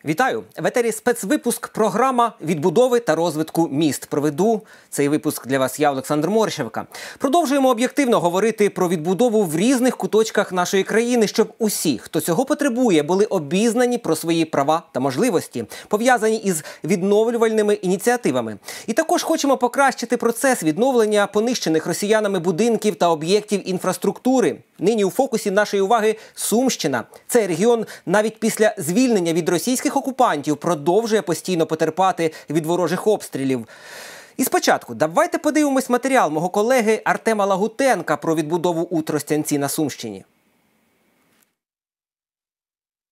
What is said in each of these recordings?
Вітаю! В етері спецвипуск програма відбудови та розвитку міст. Проведу цей випуск для вас я, Олександр Морщевка. Продовжуємо об'єктивно говорити про відбудову в різних куточках нашої країни, щоб усі, хто цього потребує, були обізнані про свої права та можливості, пов'язані із відновлювальними ініціативами. І також хочемо покращити процес відновлення понищених росіянами будинків та об'єктів інфраструктури. Нині у фокусі нашої уваги Сумщина. Цей регіон навіть після звільнення від російських окупантів продовжує постійно потерпати від ворожих обстрілів. І спочатку давайте подивимось матеріал мого колеги Артема Лагутенка про відбудову у Тростянці на Сумщині.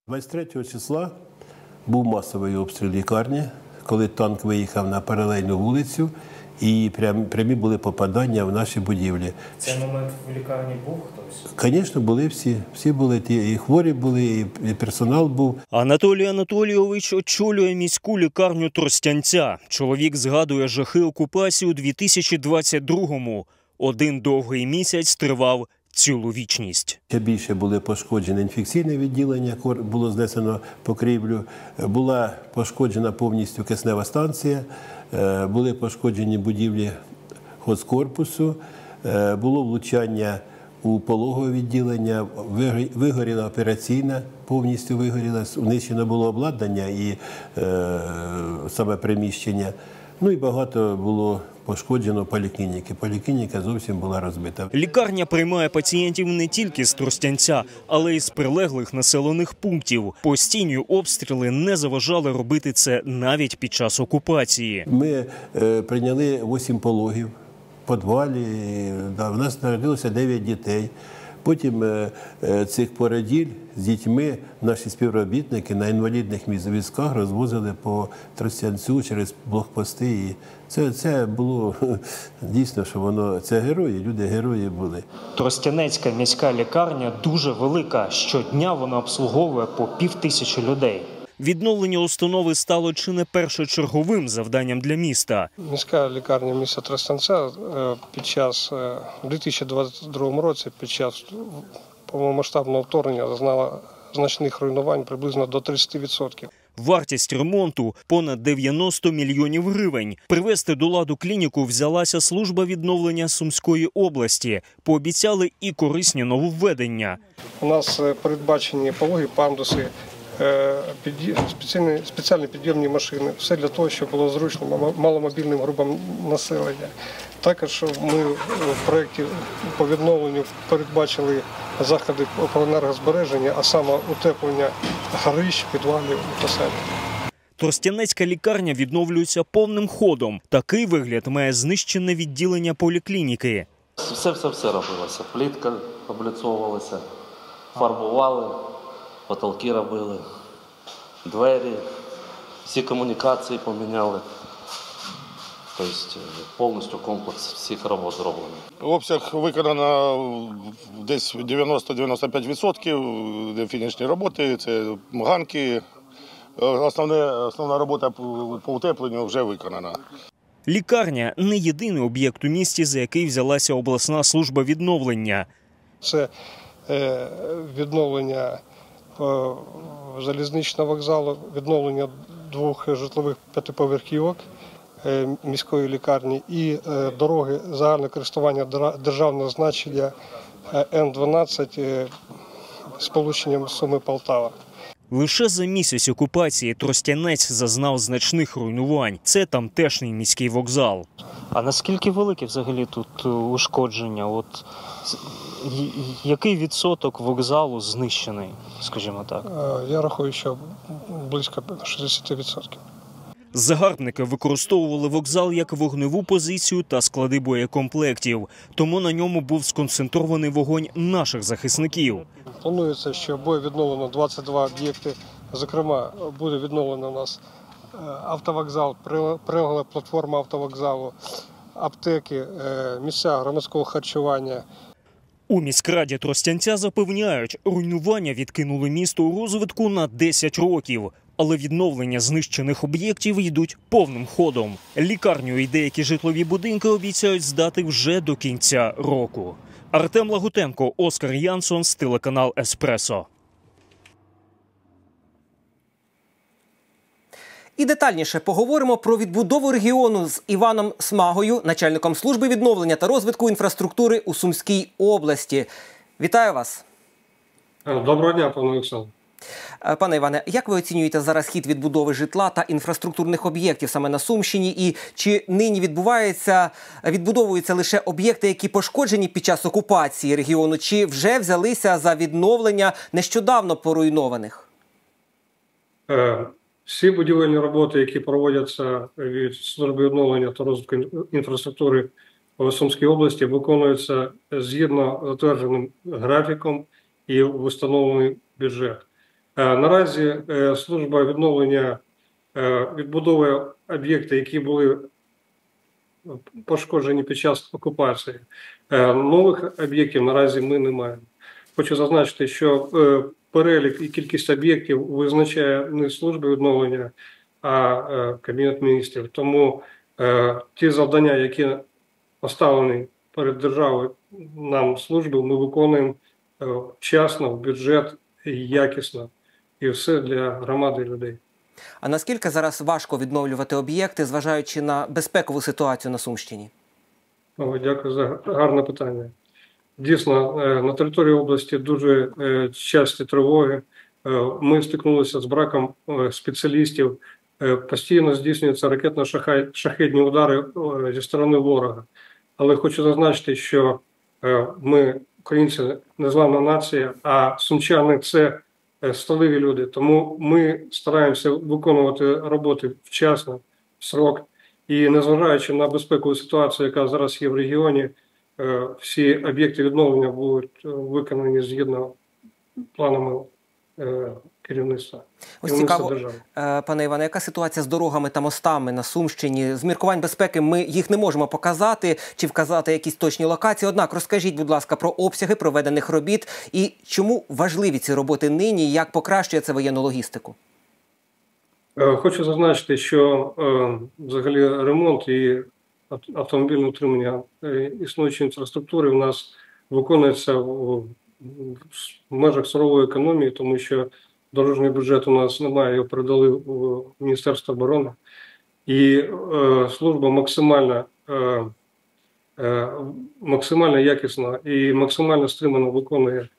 23 числа був масовий обстріл лікарні, коли танк виїхав на паралельну вулицю і прямі були попадання в наші будівлі. В цей момент в лікарні був хтось? Звісно, були всі. Всі були, і хворі були, і персонал був. Анатолій Анатолійович очолює міську лікарню Тростянця. Чоловік згадує жахи окупації у 2022-му. Один довгий місяць тривав цілу вічність. Ще більше були пошкоджені інфекційне відділення, було знесено покрівлю, була пошкоджена повністю киснева станція, були пошкоджені будівлі хоцкорпусу, було влучання у пологове відділення, вигоріла операційна, повністю вигоріла, знищено було обладнання і саме приміщення. Ну і багато було пошкоджено поліклініки. Поліклініка зовсім була розбита. Лікарня приймає пацієнтів не тільки з Тростянця, але й з прилеглих населених пунктів. Постійні обстріли не заважали робити це навіть під час окупації. Ми прийняли 8 пологів в підвалі. В нас народилося 9 дітей. Потім цих породіль з дітьми наші співробітники на інвалідних візках розвозили по Тростянцю через блокпости. І це було дійсно, що це герої, люди-герої були. Тростянецька міська лікарня дуже велика. Щодня вона обслуговує по 5000 людей. Відновлення установи стало чи не першочерговим завданням для міста. Міська лікарня міста Тростянця у 2022 році під час повномасштабного вторгнення зазнала значних руйнувань приблизно до 30%. Вартість ремонту – понад 90 мільйонів гривень. Привести до ладу клініку взялася служба відновлення Сумської області. Пообіцяли і корисні нововведення. У нас передбачені пологи, пандуси, спеціальні підйомні машини. Все для того, щоб було зручно маломобільним групам населення. Також ми в проєкті по відновленню передбачили заходи по енергозбереження, а саме утеплення горищ, підвалів і фасадів. Тростянецька лікарня відновлюється повним ходом. Такий вигляд має знищене відділення поліклініки. Все робилося. Плитка облицовувалася, фарбували, потолки робили, двері, всі комунікації поміняли. Тобто повністю комплекс всіх робот зроблений. Обсяг виконано десь 90-95%, де фінішні роботи, це ганки. Основна робота по утепленню вже виконана. Лікарня – не єдиний об'єкт у місті, за який взялася обласна служба відновлення. Це відновлення залізничного вокзалу, відновлення 2 житлових 5-поверхівок міської лікарні і дороги загального користування державного значення Н-12 з полученням Суми-Полтава. Лише за місяць окупації Тростянець зазнав значних руйнувань. Це тамтешній міський вокзал. А наскільки велике взагалі тут ушкодження? Який відсоток вокзалу знищений, скажімо так? Я рахую, що близько 60%. Загарбники використовували вокзал як вогневу позицію та склади боєкомплектів. Тому на ньому був сконцентрований вогонь наших захисників. Планується, що буде відновлено 22 об'єкти. Зокрема, буде відновлено у нас автовокзал, прилегла платформа автовокзалу, аптеки, місця громадського харчування. У міськраді Тростянця запевняють, руйнування відкинули місто у розвитку на 10 років. Але відновлення знищених об'єктів йдуть повним ходом. Лікарню і деякі житлові будинки обіцяють здати вже до кінця року. Артем Лагутенко, Оскар Янсон, телеканал «Еспресо». І детальніше поговоримо про відбудову регіону з Іваном Смагою, начальником служби відновлення та розвитку інфраструктури у Сумській області. Вітаю вас. Доброго дня, пане Олександр. Пане Іване, як ви оцінюєте зараз хід відбудови житла та інфраструктурних об'єктів саме на Сумщині? І чи нині відбудовуються лише об'єкти, які пошкоджені під час окупації регіону, чи вже взялися за відновлення нещодавно поруйнованих? Всі будівельні роботи, які проводяться від служби відновлення та розвитку інфраструктури в Сумській області, виконуються згідно затвердженим графіком і встановлений бюджет. Наразі служба відновлення відбудовує об'єкти, які були пошкоджені під час окупації. Нових об'єктів наразі ми не маємо. Хочу зазначити, що перелік і кількість об'єктів визначає не служба відновлення, а Кабінет міністрів. Тому ті завдання, які поставлені перед державою нам служби, ми виконуємо вчасно, в бюджет, якісно. І все для громади і людей. А наскільки зараз важко відновлювати об'єкти, зважаючи на безпекову ситуацію на Сумщині? Дякую за гарне питання. Дійсно, на території області дуже часті тривоги. Ми стикнулися з браком спеціалістів. Постійно здійснюються ракетно-шахедні удари зі сторони ворога. Але хочу зазначити, що ми, українці, незламна нація, а сумчани – це сталеві люди. Тому ми стараємося виконувати роботи вчасно, в срок. І незважаючи на безпекову ситуацію, яка зараз є в регіоні, всі об'єкти відновлення будуть виконані згідно планами керівництва. Ось цікаво, пане Іване, яка ситуація з дорогами та мостами на Сумщині? З міркувань безпеки ми їх не можемо показати чи вказати якісь точні локації. Однак розкажіть, будь ласка, про обсяги проведених робіт і чому важливі ці роботи нині, як покращує це воєнну логістику? Хочу зазначити, що взагалі ремонт і автомобільне утримання існуючої інфраструктури у нас виконується в межах сурової економії, тому що дорожній бюджет у нас немає, його передали в Міністерство оборони. І служба максимально якісно і максимально стримано виконує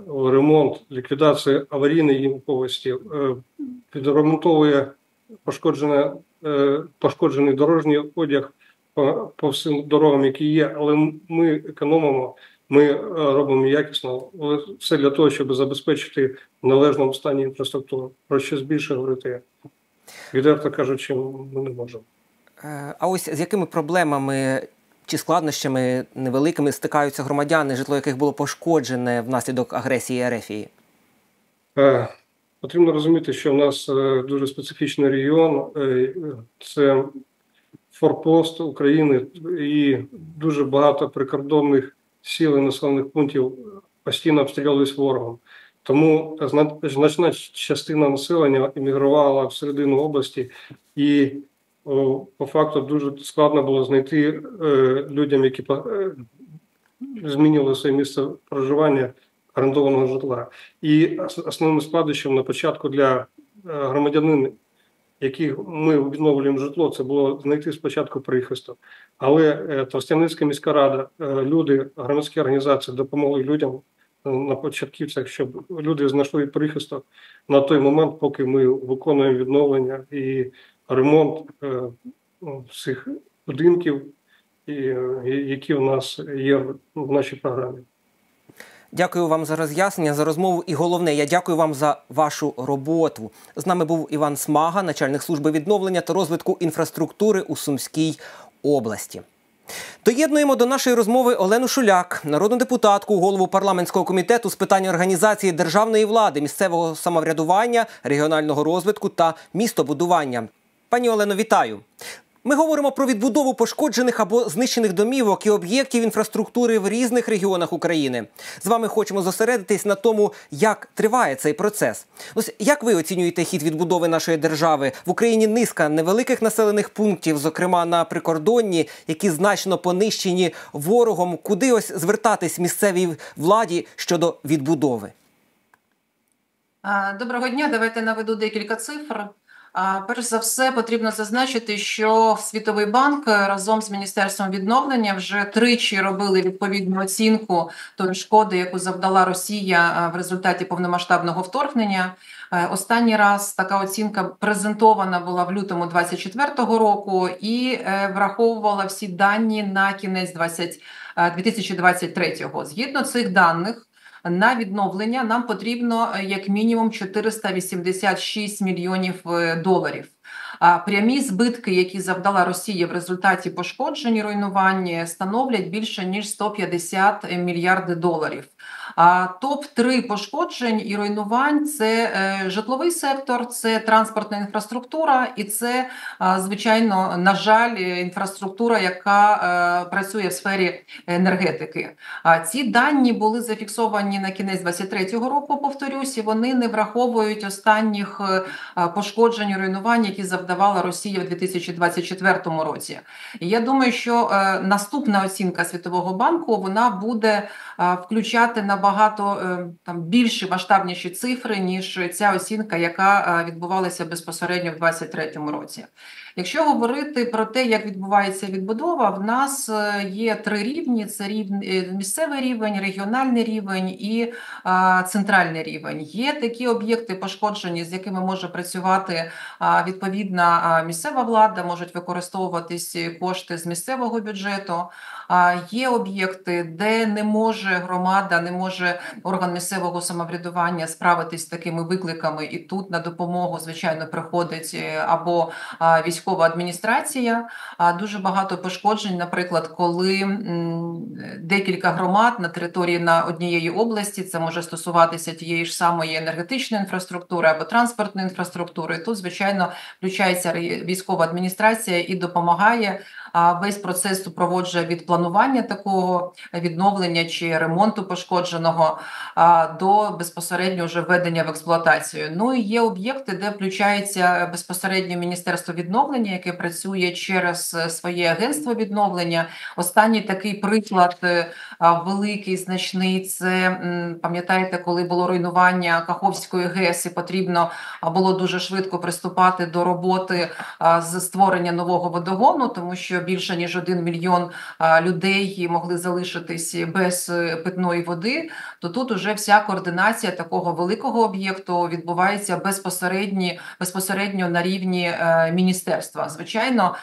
ремонт, ліквідацію аварійної їмковості, підремонтовує пошкоджений дорожній одяг по всім дорогам, які є, але ми економимо, ми робимо якісно, все для того, щоб забезпечити в належному стані інфраструктуру. Про щось більше говорити, відверто кажучи, ми не можемо. А ось з якими проблемами чи складнощами невеликими стикаються громадяни, житло яких було пошкоджене внаслідок агресії РФ? Потрібно розуміти, що в нас дуже специфічний регіон, це форпост України і дуже багато прикордонних сіл і населених пунктів постійно обстрілювались ворогом. Тому значна частина населення емігрувала всередину області і по факту дуже складно було знайти людям, які змінювали своє місце проживання, орендованого житла. І основним складнощем на початку для громадянин, яких ми відновлюємо житло, це було знайти спочатку прихисток. Але Тростянецька міська рада, люди, громадські організації допомогли людям на початківцях, щоб люди знайшли прихисток на той момент, поки ми виконуємо відновлення і ремонт цих будинків, які в нас є в нашій програмі. Дякую вам за роз'яснення, за розмову. І головне, я дякую вам за вашу роботу. З нами був Іван Смага, начальник служби відновлення та розвитку інфраструктури у Сумській області. Доєднуємо до нашої розмови Олену Шуляк, народну депутатку, голову парламентського комітету з питань організації державної влади, місцевого самоврядування, регіонального розвитку та містобудування. Пані Олено, вітаю. Ми говоримо про відбудову пошкоджених або знищених домівок і об'єктів інфраструктури в різних регіонах України. З вами хочемо зосередитись на тому, як триває цей процес. Ось як ви оцінюєте хід відбудови нашої держави? В Україні низка невеликих населених пунктів, зокрема на прикордонні, які значно понищені ворогом. Куди ось звертатись місцевій владі щодо відбудови? Доброго дня. Давайте наведу декілька цифр. Перш за все, потрібно зазначити, що Світовий банк разом з Міністерством відновлення вже тричі робили відповідну оцінку тої шкоди, яку завдала Росія в результаті повномасштабного вторгнення. Останній раз така оцінка презентована була в лютому 2024 року і враховувала всі дані на кінець 2023 року. Згідно цих даних, на відновлення нам потрібно як мінімум 486 мільйонів доларів. Прямі збитки, які завдала Росія в результаті пошкоджень і руйнувань, становлять більше ніж 150 мільярдів доларів. Топ-3 пошкоджень і руйнувань – це житловий сектор, це транспортна інфраструктура і це, звичайно, на жаль, інфраструктура, яка працює в сфері енергетики. Ці дані були зафіксовані на кінець 2023 року, повторюсь, і вони не враховують останніх пошкоджень і руйнувань, які завдавала Росія в 2024 році. І я думаю, що наступна оцінка Світового банку, вона буде включати набагато більші, масштабніші цифри, ніж ця оцінка, яка відбувалася безпосередньо в 2023 році. Якщо говорити про те, як відбувається відбудова, в нас є 3 рівні. Це місцевий рівень, регіональний рівень і центральний рівень. Є такі об'єкти пошкоджені, з якими може працювати відповідна місцева влада, можуть використовуватись кошти з місцевого бюджету. Є об'єкти, де не може громада, не може орган місцевого самоврядування справитись з такими викликами, і тут на допомогу, звичайно, приходить або військова адміністрація. Дуже багато пошкоджень, наприклад, коли декілька громад на території однієї області, це може стосуватися тієї ж самої енергетичної інфраструктури або транспортної інфраструктури, тут, звичайно, включається військова адміністрація і допомагає. Весь процес супроводжує від планування такого відновлення чи ремонту пошкодженого до безпосередньо вже введення в експлуатацію. Ну і є об'єкти, де включається безпосередньо Міністерство відновлення, яке працює через своє агентство відновлення. Останній такий приклад великий, значний, це, пам'ятаєте, коли було руйнування Каховської ГЕС і потрібно було дуже швидко приступати до роботи з створення нового водогону, тому що більше ніж 1 мільйон людей могли залишитись без питної води, то тут уже вся координація такого великого об'єкту відбувається безпосередньо на рівні міністерства. Звичайно,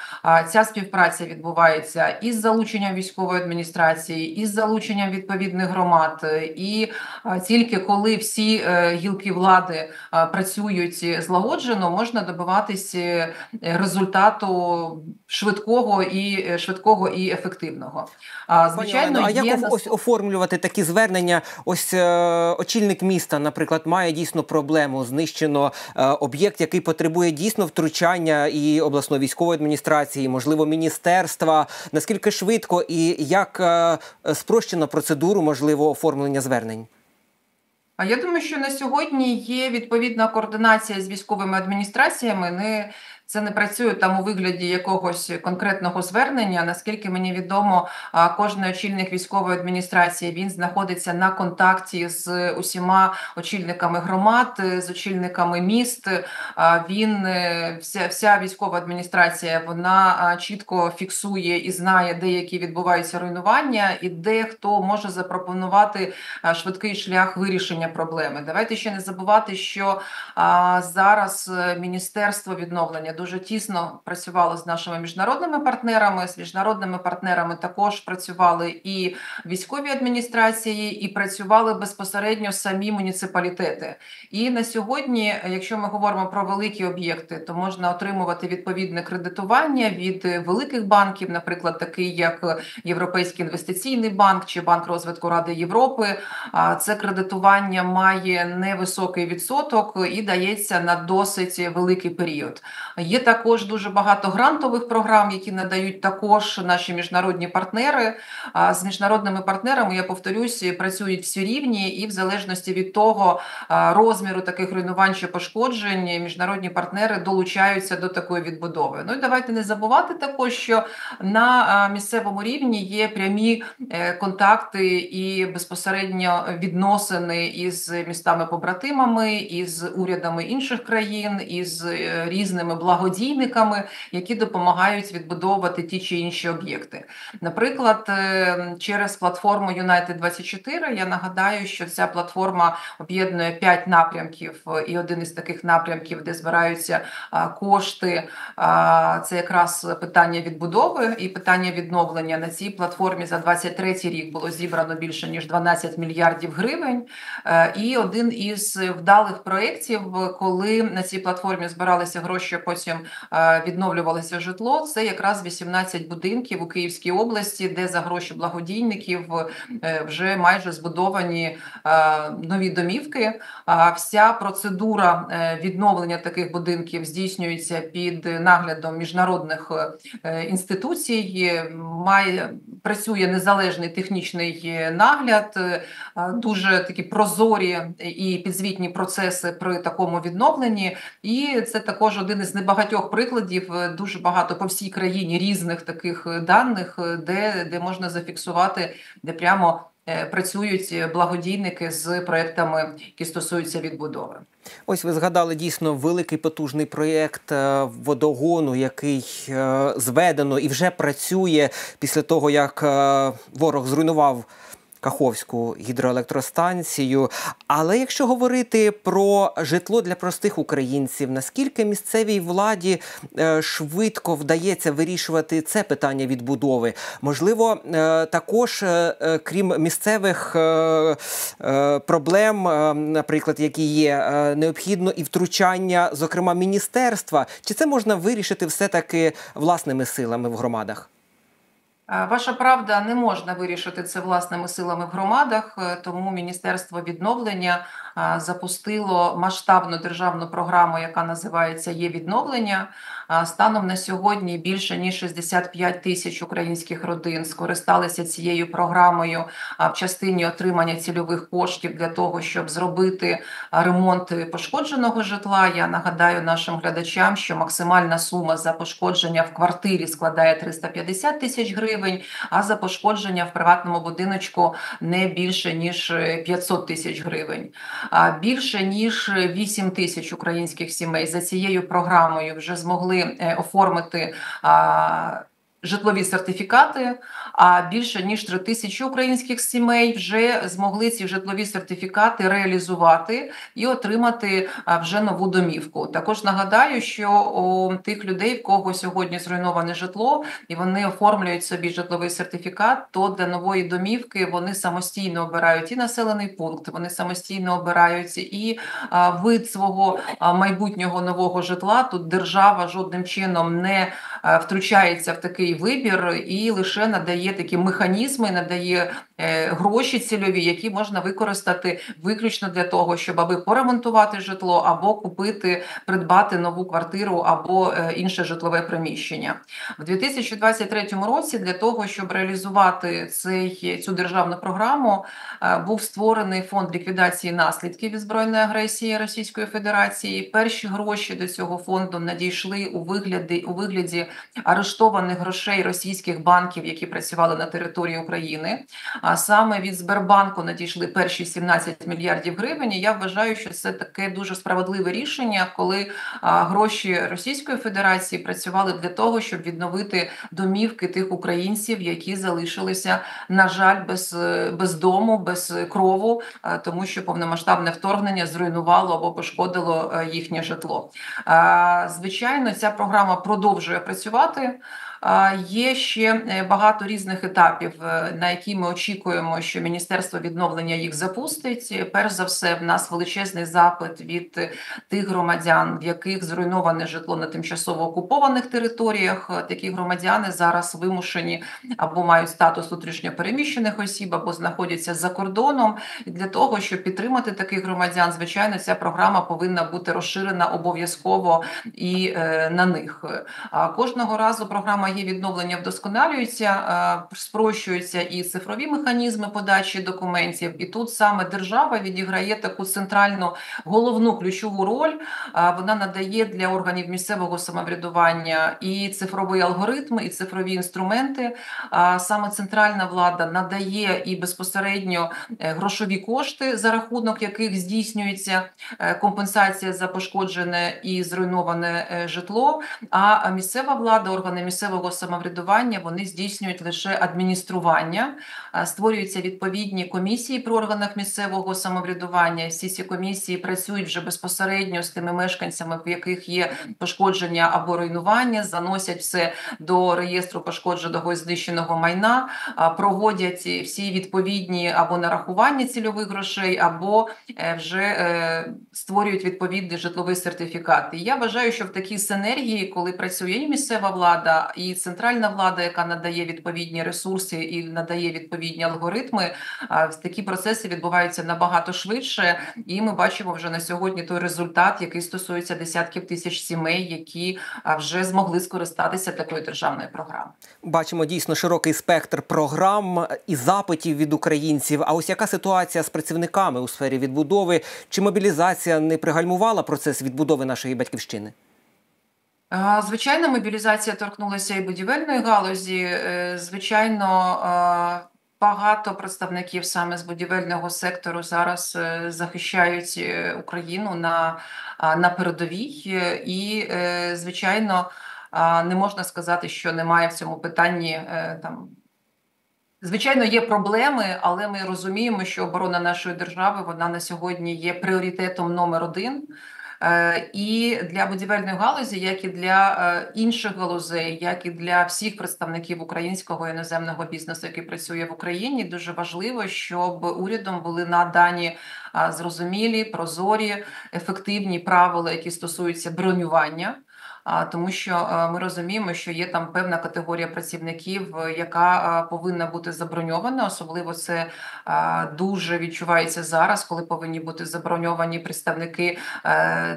ця співпраця відбувається із залученням військової адміністрації, із залученням відповідних громад, і тільки коли всі гілки влади працюють злагоджено, можна добиватися результату швидкого і ефективного. Звичайно, а як ось оформлювати такі звернення? Ось очільник міста, наприклад, має дійсно проблему, знищено об'єкт, який потребує дійсно втручання і обласної військової адміністрації, можливо, міністерства. Наскільки швидко і як спрощено процедуру, можливо, оформлення звернень? А я думаю, що на сьогодні є відповідна координація з військовими адміністраціями. Це не працює там у вигляді якогось конкретного звернення. Наскільки мені відомо, кожен очільник військової адміністрації, він знаходиться на контакті з усіма очільниками громад, з очільниками міст. Вся військова адміністрація, вона чітко фіксує і знає, де які відбуваються руйнування, і де хто може запропонувати швидкий шлях вирішення проблеми. Давайте ще не забувати, що зараз Міністерство відновлення дуже тісно працювало з нашими міжнародними партнерами. З міжнародними партнерами також працювали і військові адміністрації, і працювали безпосередньо самі муніципалітети. І на сьогодні, якщо ми говоримо про великі об'єкти, то можна отримувати відповідне кредитування від великих банків, наприклад, такий як Європейський інвестиційний банк чи Банк розвитку Ради Європи. Це кредитування має невисокий відсоток і дається на досить великий період. Є також дуже багато грантових програм, які надають також наші міжнародні партнери. З міжнародними партнерами, я повторюсь, працюють всі рівні, і в залежності від того розміру таких руйнувань чи пошкоджень, міжнародні партнери долучаються до такої відбудови. Ну і давайте не забувати також, що на місцевому рівні є прямі контакти і безпосередньо відносини із містами-побратимами, із урядами інших країн, із різними благодійниками, які допомагають відбудовувати ті чи інші об'єкти. Наприклад, через платформу United24, я нагадаю, що ця платформа об'єднує 5 напрямків, і один із таких напрямків, де збираються кошти, це якраз питання відбудови і питання відновлення. На цій платформі за 23-й рік було зібрано більше ніж 12 мільярдів гривень. І один із вдалих проєктів, коли на цій платформі збиралися гроші, а потім відновлювалося житло, це якраз 18 будинків у Київській області, де за гроші благодійників вже майже збудовані нові домівки. Вся процедура відновлення таких будинків здійснюється під наглядом міжнародних інституцій, працює незалежний технічний нагляд, дуже такі прозорі і підзвітні процеси при такому відновленні. І це також один із небагатьох прикладів, дуже багато по всій країні різних таких даних, де можна зафіксувати, де прямо працюють благодійники з проєктами, які стосуються відбудови. Ось ви згадали дійсно великий потужний проєкт водогону, який зведено і вже працює після того, як ворог зруйнував Каховську гідроелектростанцію. Але якщо говорити про житло для простих українців, наскільки місцевій владі швидко вдається вирішувати це питання відбудови? Можливо, також, крім місцевих проблем, наприклад, які є, необхідно і втручання, зокрема, міністерства. Чи це можна вирішити все-таки власними силами в громадах? Ваша правда, не можна вирішити це власними силами в громадах, тому Міністерство відновлення запустило масштабну державну програму, яка називається «Є-відновлення». Станом на сьогодні більше ніж 65 тисяч українських родин скористалися цією програмою в частині отримання цільових коштів для того, щоб зробити ремонт пошкодженого житла. Я нагадаю нашим глядачам, що максимальна сума за пошкодження в квартирі складає 350 тисяч гривень, а за пошкодження в приватному будиночку не більше ніж 500 тисяч гривень. Більше ніж 8 тисяч українських сімей за цією програмою вже змогли оформити житлові сертифікати, а більше ніж 3 тисячі українських сімей вже змогли ці житлові сертифікати реалізувати і отримати вже нову домівку. Також нагадаю, що у тих людей, в кого сьогодні зруйноване житло, і вони оформлюють собі житловий сертифікат, то для нової домівки вони самостійно обирають і населений пункт, вони самостійно обирають і вид свого майбутнього нового житла. Тут держава жодним чином не втручається в такий вибір і лише надає такі механізми, надає гроші цільові, які можна використати виключно для того, щоб аби поремонтувати житло, або купити, придбати нову квартиру, або інше житлове приміщення. В 2023 році для того, щоб реалізувати цю державну програму, був створений фонд ліквідації наслідків від збройної агресії Російської Федерації. Перші гроші до цього фонду надійшли у вигляді арештованих грошей російських банків, які працювали на території України. А саме від Сбербанку надійшли перші 17 мільярдів гривень. І я вважаю, що це таке дуже справедливе рішення, коли гроші Російської Федерації працювали для того, щоб відновити домівки тих українців, які залишилися, на жаль, без дому, без крову, тому що повномасштабне вторгнення зруйнувало або пошкодило їхнє житло. Звичайно, ця програма продовжує працювати. Є ще багато різних етапів, на які ми очікуємо, що Міністерство відновлення їх запустить. Перш за все, в нас величезний запит від тих громадян, в яких зруйноване житло на тимчасово окупованих територіях. Такі громадяни зараз вимушені або мають статус внутрішньо переміщених осіб, або знаходяться за кордоном. І для того, щоб підтримати таких громадян, звичайно, ця програма повинна бути розширена обов'язково і на них. Кожного разу програма є відновлення вдосконалюється, спрощуються і цифрові механізми подачі документів. І тут саме держава відіграє таку центральну, головну ключову роль. Вона надає для органів місцевого самоврядування і цифровий алгоритм, і цифрові інструменти. Саме центральна влада надає і безпосередньо грошові кошти, за рахунок яких здійснюється компенсація за пошкоджене і зруйноване житло. А місцева влада, органи місцевого самоврядування, вони здійснюють лише адміністрування, створюються відповідні комісії при органах місцевого самоврядування. Всі ці комісії працюють вже безпосередньо з тими мешканцями, в яких є пошкодження або руйнування, заносять все до реєстру пошкодженого і знищеного майна, проводять всі відповідні або нарахування цільових грошей, або вже створюють відповідний житловий сертифікат. І я вважаю, що в такій синергії, коли працює і місцева влада, і центральна влада, яка надає відповідні ресурси і надає відповідні алгоритми, такі процеси відбуваються набагато швидше. І ми бачимо вже на сьогодні той результат, який стосується десятків тисяч сімей, які вже змогли скористатися такою державною програмою. Бачимо дійсно широкий спектр програм і запитів від українців. А ось яка ситуація з працівниками у сфері відбудови? Чи мобілізація не пригальмувала процес відбудови нашої батьківщини? Звичайно, мобілізація торкнулася і будівельної галузі. Звичайно, багато представників саме з будівельного сектору зараз захищають Україну на передовій. І, звичайно, не можна сказати, що немає в цьому питанні там. Звичайно, є проблеми, але ми розуміємо, що оборона нашої держави, вона на сьогодні є пріоритетом номер один. І для будівельної галузі, як і для інших галузей, як і для всіх представників українського і іноземного бізнесу, який працює в Україні, дуже важливо, щоб урядом були надані зрозумілі, прозорі, ефективні правила, які стосуються бронювання. Тому що ми розуміємо, що є там певна категорія працівників, яка повинна бути заброньована. Особливо це дуже відчувається зараз, коли повинні бути заброньовані представники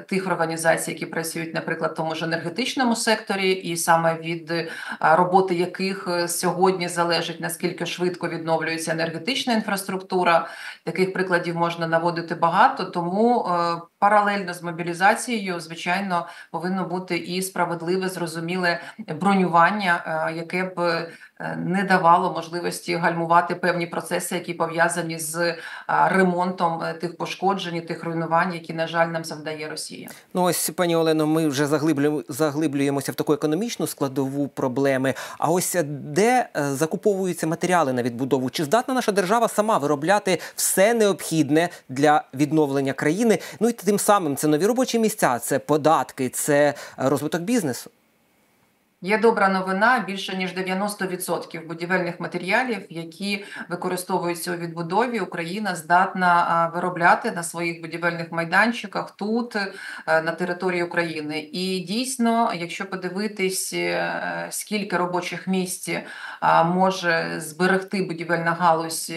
тих організацій, які працюють, наприклад, в тому ж енергетичному секторі, і саме від роботи яких сьогодні залежить, наскільки швидко відновлюється енергетична інфраструктура. Таких прикладів можна наводити багато, тому паралельно з мобілізацією, звичайно, повинно бути і справедливе, зрозуміле бронювання, яке б не давало можливості гальмувати певні процеси, які пов'язані з ремонтом тих пошкоджень, тих руйнувань, які, на жаль, нам завдає Росія. Ну ось, пані Олено, ми вже заглиблюємося в таку економічну складову проблеми. А ось де закуповуються матеріали на відбудову? Чи здатна наша держава сама виробляти все необхідне для відновлення країни? Ну і тим самим це нові робочі місця, це податки, це розвиток бізнесу. Є добра новина, більше ніж 90% будівельних матеріалів, які використовуються у відбудові, Україна здатна виробляти на своїх будівельних майданчиках тут, на території України. І дійсно, якщо подивитись, скільки робочих місць може зберегти будівельна галузь,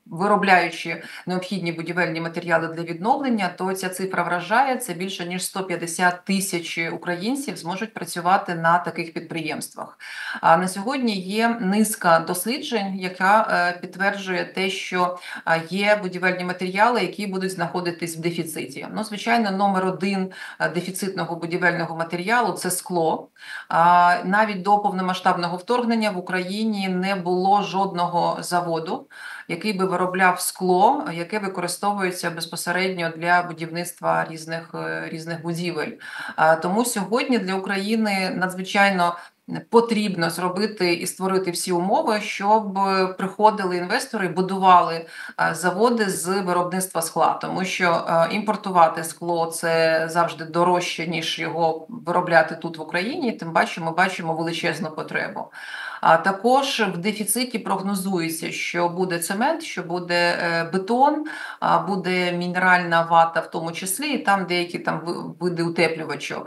виробляючи необхідні будівельні матеріали для відновлення, то ця цифра вражає. Це більше ніж 150 тисяч українців зможуть працювати на таких підприємствах. А на сьогодні є низка досліджень, яка підтверджує те, що є будівельні матеріали, які будуть знаходитись в дефіциті. Ну, звичайно, номер один дефіцитного будівельного матеріалу – це скло. Навіть до повномасштабного вторгнення в Україні не було жодного заводу, який би виробляв скло, яке використовується безпосередньо для будівництва різних будівель. Тому сьогодні для України надзвичайно потрібно зробити і створити всі умови, щоб приходили інвестори, будували заводи з виробництва скла, тому що імпортувати скло – це завжди дорожче, ніж його виробляти тут в Україні, тим паче ми бачимо величезну потребу. А також в дефіциті прогнозується, що буде цемент, що буде бетон, буде мінеральна вата в тому числі, і там деякі там види утеплювачу.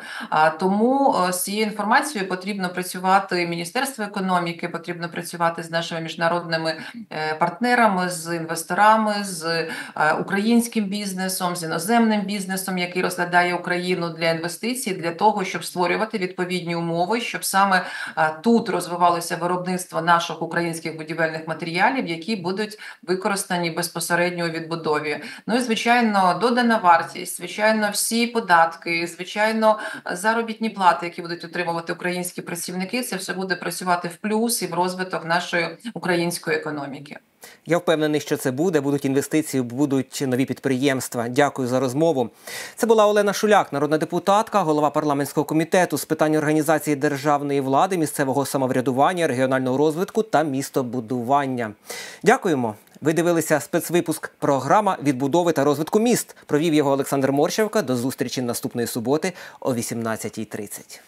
Тому з цією інформацією потрібно працювати Міністерство економіки, потрібно працювати з нашими міжнародними партнерами, з інвесторами, з українським бізнесом, з іноземним бізнесом, який розглядає Україну для інвестицій, для того, щоб створювати відповідні умови, щоб саме тут розвивалося виробництво наших українських будівельних матеріалів, які будуть використані безпосередньо у відбудові. Ну і, звичайно, додана вартість, звичайно, всі податки, звичайно, заробітні плати, які будуть отримувати українські працівники, це все буде працювати в плюс і в розвиток нашої української економіки. Я впевнений, що це буде. Будуть інвестиції, будуть нові підприємства. Дякую за розмову. Це була Олена Шуляк, народна депутатка, голова парламентського комітету з питань організації державної влади, місцевого самоврядування, регіонального розвитку та містобудування. Дякуємо. Ви дивилися спецвипуск програма «Відбудови та розвитку міст». Провів його Олександр Морщевка. До зустрічі наступної суботи о 18:30.